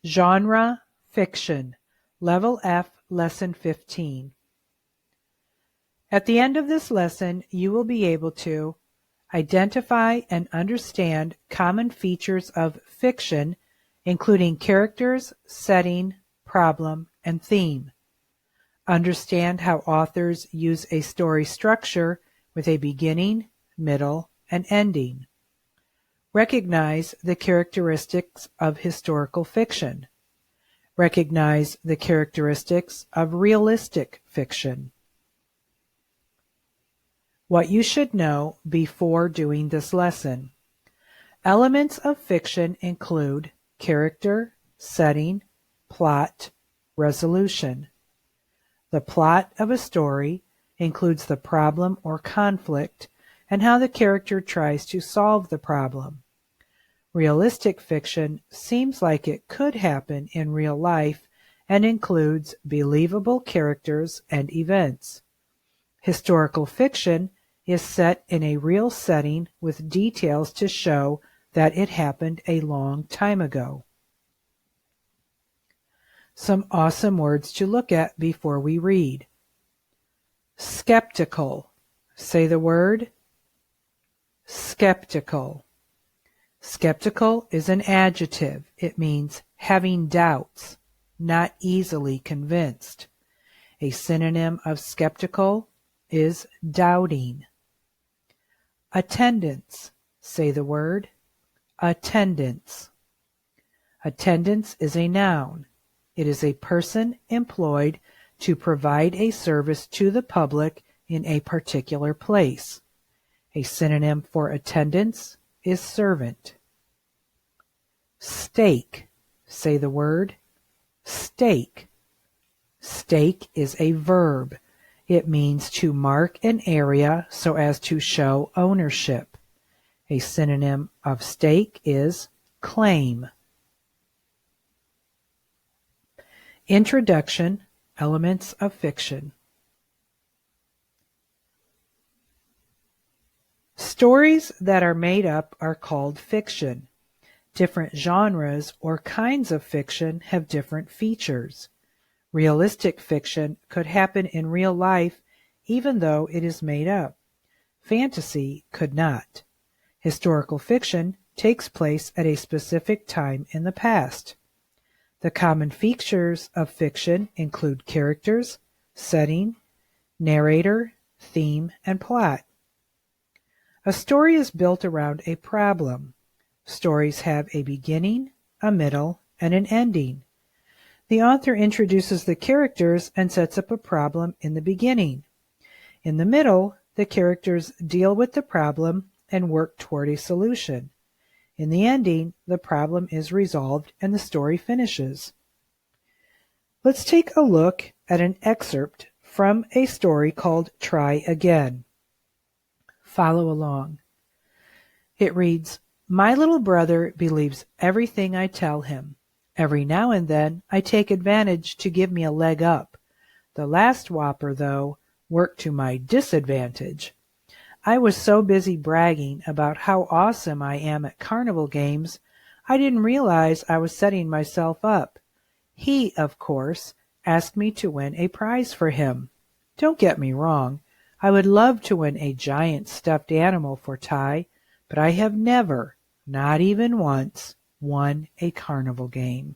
Genre Fiction, Level F, Lesson 15. At the end of this lesson, you will be able to identify and understand common features of fiction, including characters, setting, problem, and theme. Understand how authors use a story structure with a beginning, middle, and ending. Recognize the characteristics of historical fiction. Recognize the characteristics of realistic fiction. What you should know before doing this lesson. Elements of fiction include character, setting, plot, resolution. The plot of a story includes the problem or conflict and how the character tries to solve the problem. Realistic fiction seems like it could happen in real life and includes believable characters and events. Historical fiction is set in a real setting with details to show that it happened a long time ago. Some awesome words to look at before we read. Skeptical. Say the word. Skeptical. Skeptical is an adjective. It means having doubts, not easily convinced. A synonym of skeptical is doubting. Attendance. Say the word. Attendance. Attendance is a noun. It is a person employed to provide a service to the public in a particular place. A synonym for attendance is servant. Stake. Say the word. Stake. Stake is a verb. It means to mark an area so as to show ownership. A synonym of stake is claim. Introduction, Elements of Fiction. Stories that are made up are called fiction. Different genres or kinds of fiction have different features. Realistic fiction could happen in real life even though it is made up. Fantasy could not. Historical fiction takes place at a specific time in the past. The common features of fiction include characters, setting, narrator, theme, and plot. A story is built around a problem. Stories have a beginning, a middle, and an ending. The author introduces the characters and sets up a problem in the beginning. In the middle, the characters deal with the problem and work toward a solution. In the ending, the problem is resolved and the story finishes. Let's take a look at an excerpt from a story called Try Again. Follow along. It reads, "My little brother believes everything I tell him. Every now and then I take advantage to give me a leg up. The last whopper, though, worked to my disadvantage. I was so busy bragging about how awesome I am at carnival games, I didn't realize I was setting myself up. He, of course, asked me to win a prize for him. Don't get me wrong. I would love to win a giant stuffed animal for Ty, but I have never, not even once, won a carnival game."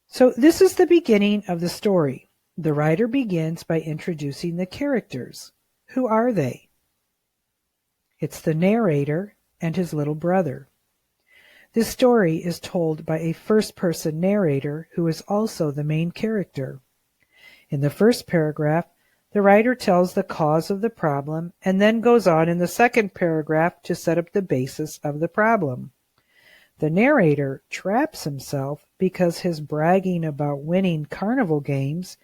So this is the beginning of the story. The writer begins by introducing the characters. Who are they? It's the narrator and his little brother. This story is told by a first-person narrator who is also the main character. In the first paragraph, the writer tells the cause of the problem and then goes on in the second paragraph to set up the basis of the problem. The narrator traps himself because his bragging about winning carnival games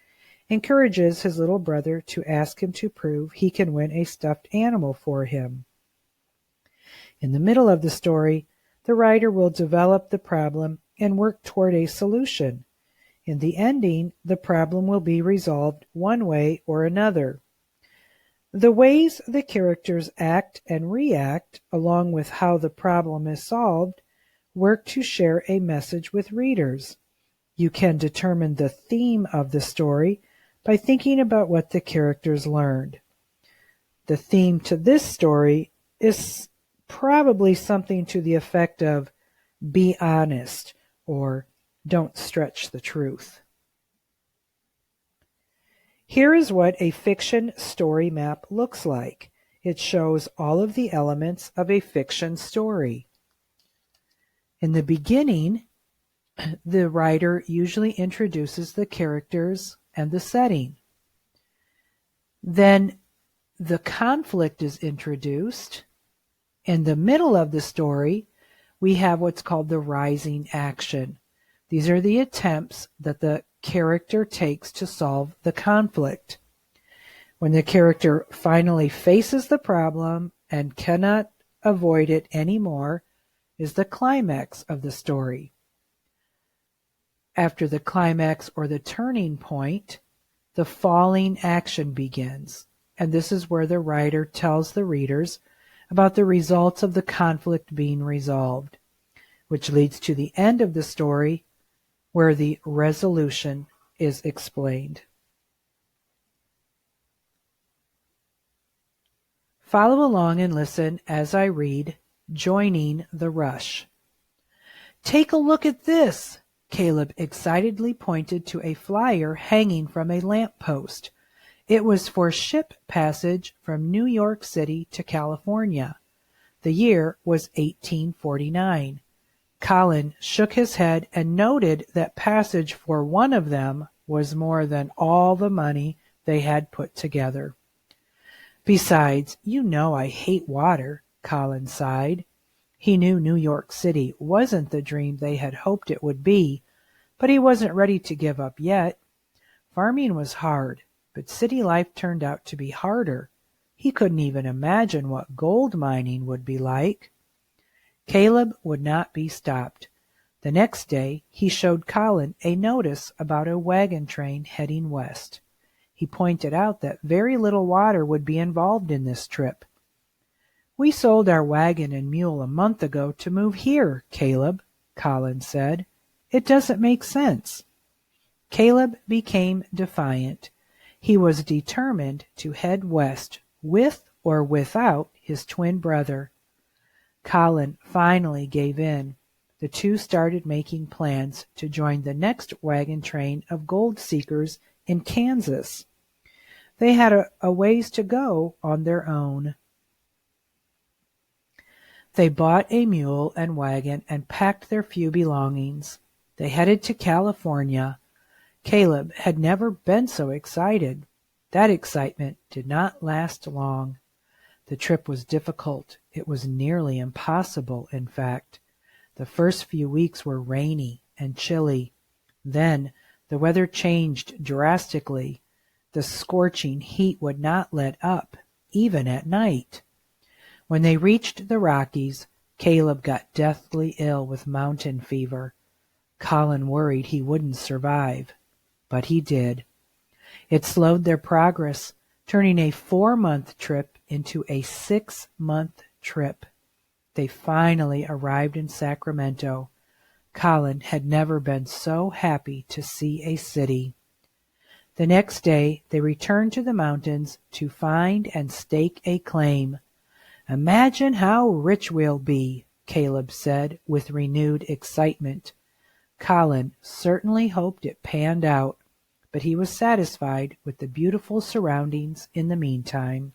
encourages his little brother to ask him to prove he can win a stuffed animal for him. In the middle of the story, the writer will develop the problem and work toward a solution. In the ending, the problem will be resolved one way or another. The ways the characters act and react, along with how the problem is solved, work to share a message with readers. You can determine the theme of the story by thinking about what the characters learned. The theme to this story is probably something to the effect of "be honest" or "don't stretch the truth." Here is what a fiction story map looks like. It shows all of the elements of a fiction story. In the beginning, the writer usually introduces the characters and the setting. Then the conflict is introduced. In the middle of the story, we have what's called the rising action. These are the attempts that the character takes to solve the conflict. When the character finally faces the problem and cannot avoid it anymore, is the climax of the story. After the climax or the turning point, the falling action begins, and this is where the writer tells the readers about the results of the conflict being resolved, which leads to the end of the story where the resolution is explained. Follow along and listen as I read Joining the Rush. "Take a look at this!" Caleb excitedly pointed to a flyer hanging from a lamp post. It was for ship passage from New York City to California. The year was 1849. Colin shook his head and noted that passage for one of them was more than all the money they had put together. "Besides, you know I hate water," Colin sighed. He knew New York City wasn't the dream they had hoped it would be, but he wasn't ready to give up yet. Farming was hard, but city life turned out to be harder. He couldn't even imagine what gold mining would be like. Caleb would not be stopped. The next day he showed Colin a notice about a wagon train heading west. He pointed out that very little water would be involved in this trip. "We sold our wagon and mule a month ago to move here, Caleb," Colin said. "It doesn't make sense." Caleb became defiant. He was determined to head west, with or without his twin brother. Colin finally gave in. The two started making plans to join the next wagon train of gold seekers in Kansas. They had a ways to go on their own. They bought a mule and wagon and packed their few belongings. They headed to California. Caleb had never been so excited. That excitement did not last long. The trip was difficult. It was nearly impossible, in fact. The first few weeks were rainy and chilly. Then the weather changed drastically. The scorching heat would not let up, even at night. When they reached the Rockies, Caleb got deathly ill with mountain fever. Colin worried he wouldn't survive, but he did. It slowed their progress, turning a 4-month trip into a 6-month trip. They finally arrived in Sacramento. Colin had never been so happy to see a city. The next day they returned to the mountains to find and stake a claim. "Imagine how rich we'll be," Caleb said with renewed excitement. Colin certainly hoped it panned out, but he was satisfied with the beautiful surroundings in the meantime.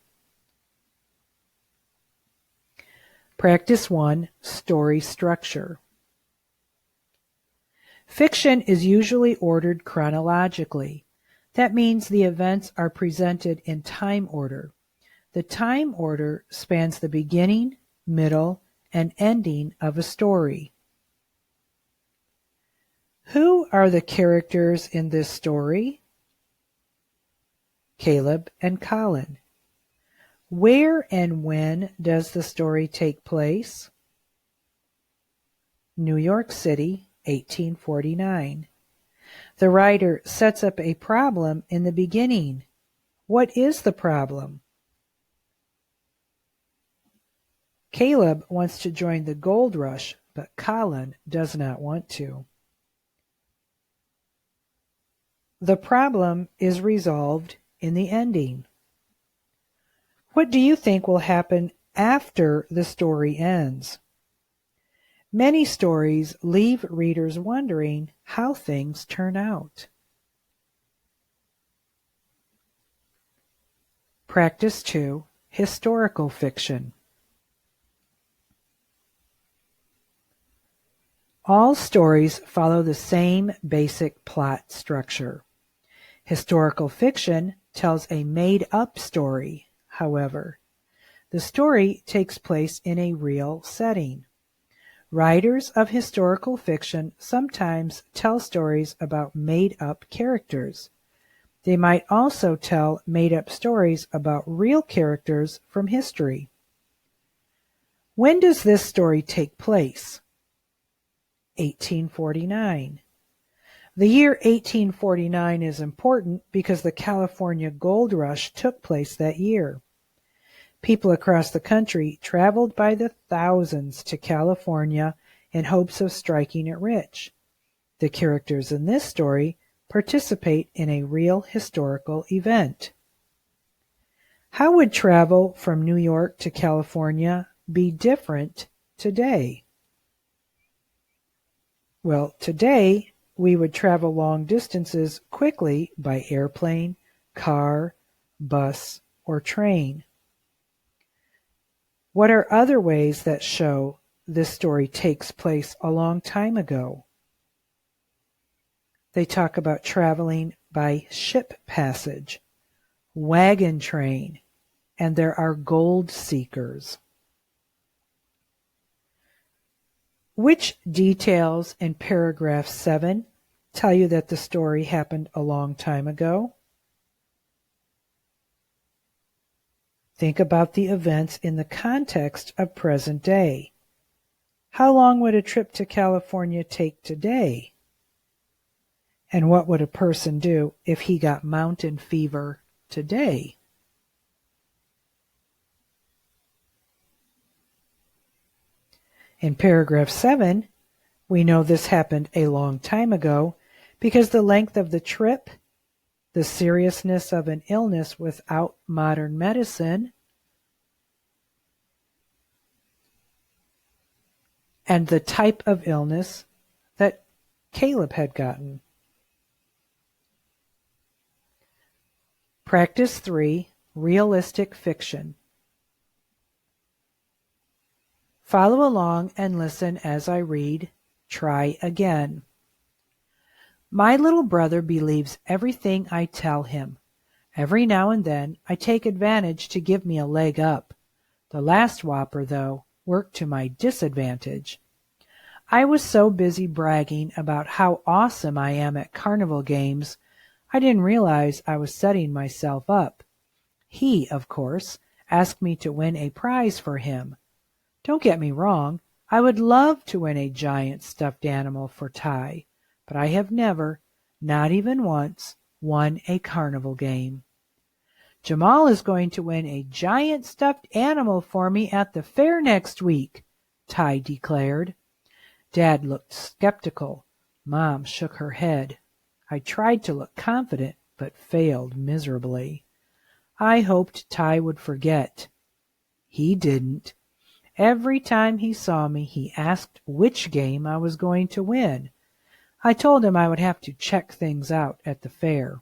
Practice 1. Story structure. Fiction is usually ordered chronologically. That means the events are presented in time order. The time order spans the beginning, middle, and ending of a story. Who are the characters in this story? Caleb and Colin. Where and when does the story take place? New York City, 1849. The writer sets up a problem in the beginning. What is the problem? Caleb wants to join the gold rush, but Colin does not want to. The problem is resolved in the ending. What do you think will happen after the story ends? Many stories leave readers wondering how things turn out. Practice 2. Historical fiction. All stories follow the same basic plot structure. Historical fiction tells a made-up story, however. The story takes place in a real setting. Writers of historical fiction sometimes tell stories about made-up characters. They might also tell made-up stories about real characters from history. When does this story take place? 1849. The year 1849 is important because the California gold rush took place that year. People across the country traveled by the thousands to California in hopes of striking it rich. The characters in this story participate in a real historical event. How would travel from New York to California be different today? Well, today we would travel long distances quickly by airplane, car, bus, or train. What are other ways that show this story takes place a long time ago? They talk about traveling by ship passage, wagon train, and there are gold seekers. Which details in paragraph 7 tell you that the story happened a long time ago? Think about the events in the context of present day. How long would a trip to California take today? And what would a person do if he got mountain fever today? In paragraph 7, we know this happened a long time ago because the length of the trip, the seriousness of an illness without modern medicine, and the type of illness that Caleb had gotten. Practice 3. Realistic fiction. Follow along and listen as I read. Try again. My little brother believes everything I tell him. Every now and then I take advantage to give me a leg up. The last whopper, though, worked to my disadvantage. I was so busy bragging about how awesome I am at carnival games, I didn't realize I was setting myself up. He, of course, asked me to win a prize for him. Don't get me wrong, I would love to win a giant stuffed animal for Ty, but I have never, not even once, won a carnival game. Jamal is going to win a giant stuffed animal for me at the fair next week, Ty declared. Dad looked skeptical. Mom shook her head. I tried to look confident, but failed miserably. I hoped Ty would forget. He didn't. Every time he saw me, he asked which game I was going to win. I told him I would have to check things out at the fair.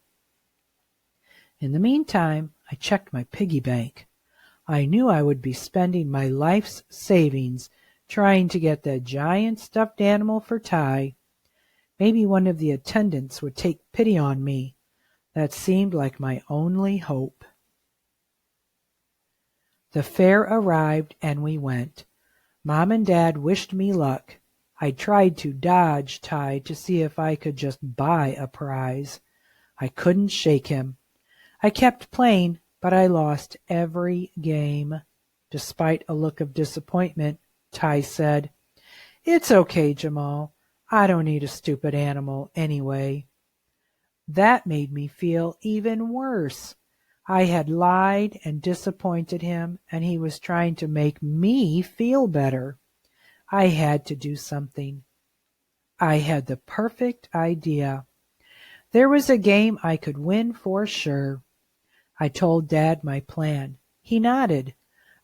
In the meantime, I checked my piggy bank. I knew I would be spending my life's savings trying to get that giant stuffed animal for Ty. Maybe one of the attendants would take pity on me. That seemed like my only hope. The fair arrived and we went. Mom and Dad wished me luck. I tried to dodge Ty to see if I could just buy a prize. I couldn't shake him. I kept playing, but I lost every game. Despite a look of disappointment, Ty said, "It's okay, Jamal. I don't need a stupid animal anyway." That made me feel even worse. I had lied and disappointed him, and he was trying to make me feel better. I had to do something. I had the perfect idea. There was a game I could win for sure. I told Dad my plan. He nodded.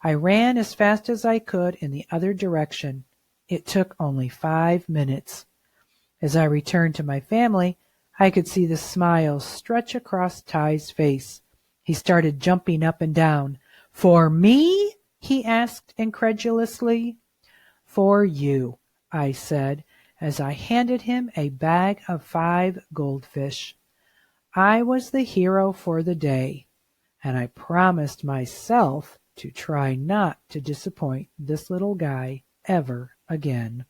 I ran as fast as I could in the other direction. It took only 5 minutes. As I returned to my family, I could see the smile stretch across Ty's face. He started jumping up and down. "For me?" he asked incredulously. "For you," I said, as I handed him a bag of 5 goldfish. I was the hero for the day, and I promised myself to try not to disappoint this little guy ever again.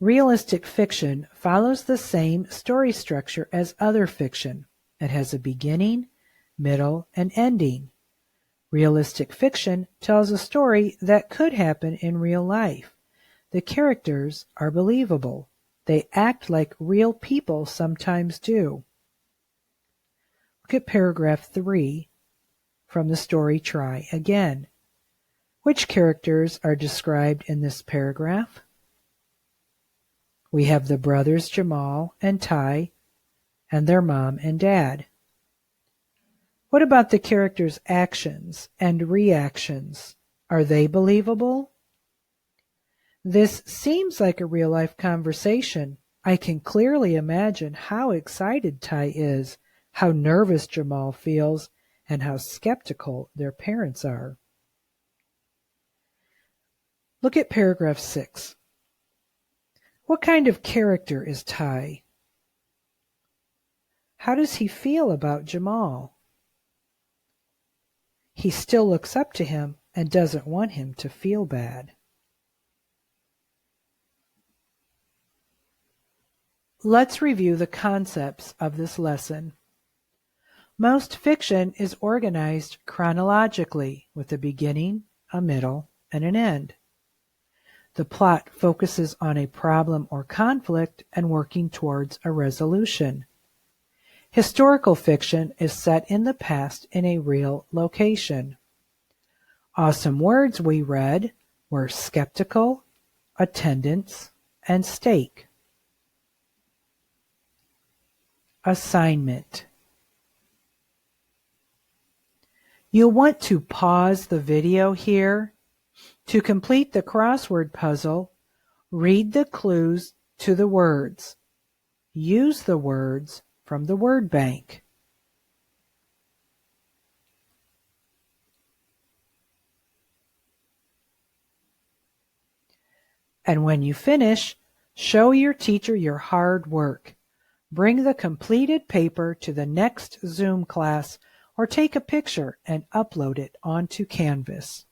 Realistic fiction follows the same story structure as other fiction. It has a beginning, middle, and ending. Realistic fiction tells a story that could happen in real life. The characters are believable. They act like real people sometimes do. Look at paragraph 3 from the story Try Again. Which characters are described in this paragraph? We have the brothers Jamal and Ty and their mom and dad. What about the characters' actions and reactions? Are they believable? This seems like a real-life conversation. I can clearly imagine how excited Ty is, how nervous Jamal feels, and how skeptical their parents are. Look at paragraph 6. What kind of character is Ty? How does he feel about Jamal? He still looks up to him and doesn't want him to feel bad. Let's review the concepts of this lesson. Most fiction is organized chronologically with a beginning, a middle, and an end. The plot focuses on a problem or conflict and working towards a resolution. Historical fiction is set in the past in a real location. Awesome words we read were skeptical, attendance, and stake. Assignment. You'll want to pause the video here. To complete the crossword puzzle, read the clues to the words. Use the words from the word bank. And when you finish, show your teacher your hard work. Bring the completed paper to the next Zoom class or take a picture and upload it onto Canvas.